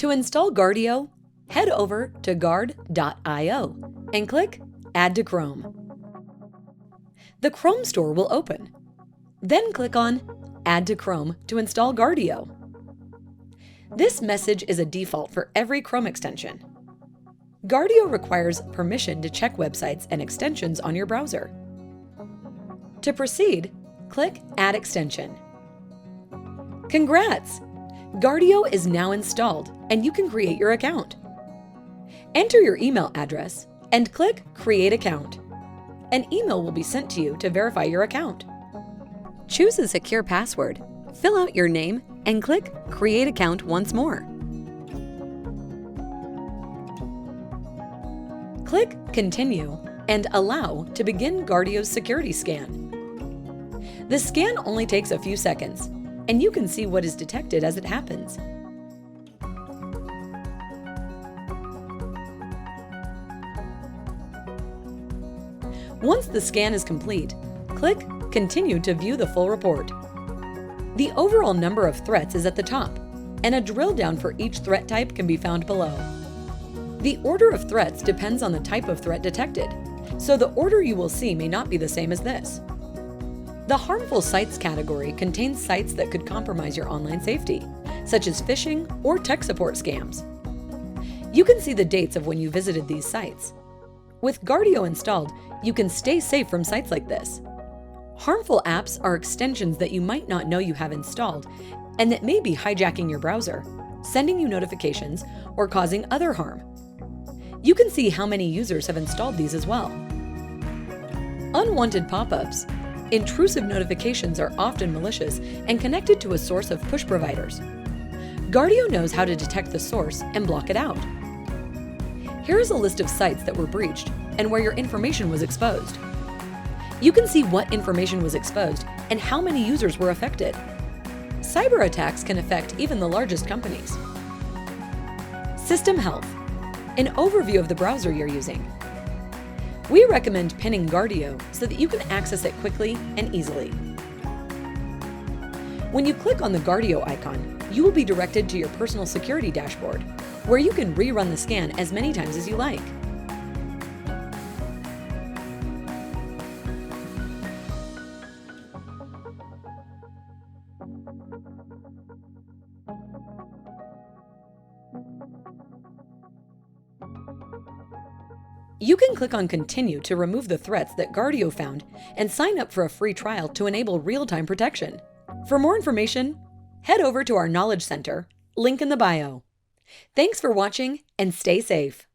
To install Guardio, head over to guard.io and click Add to Chrome. The Chrome store will open. Then click on Add to Chrome to install Guardio. This message is a default for every Chrome extension. Guardio requires permission to check websites and extensions on your browser. To proceed, click Add Extension. Congrats! Guardio is now installed and you can create your account. Enter your email address and click Create Account. An email will be sent to you to verify your account. Choose a secure password, fill out your name, and click Create Account once more. Click Continue and Allow to begin Guardio's security scan. The scan only takes a few seconds, and you can see what is detected as it happens. Once the scan is complete, click Continue to view the full report. The overall number of threats is at the top, and a drill down for each threat type can be found below. The order of threats depends on the type of threat detected, so the order you will see may not be the same as this. The harmful sites category contains sites that could compromise your online safety, such as phishing or tech support scams. You can see the dates of when you visited these sites. With Guardio installed, you can stay safe from sites like this. Harmful apps are extensions that you might not know you have installed and that may be hijacking your browser, sending you notifications, or causing other harm. You can see how many users have installed these as well. Unwanted pop-ups. Intrusive notifications are often malicious and connected to a source of push providers. Guardio knows how to detect the source and block it out. Here is a list of sites that were breached and where your information was exposed. You can see what information was exposed and how many users were affected. Cyber attacks can affect even the largest companies. System health. An overview of the browser you're using. We recommend pinning Guardio so that you can access it quickly and easily. When you click on the Guardio icon, you will be directed to your personal security dashboard, where you can rerun the scan as many times as you like. You can click on Continue to remove the threats that Guardio found and sign up for a free trial to enable real-time protection. For more information, head over to our Knowledge Center, link in the bio. Thanks for watching and stay safe.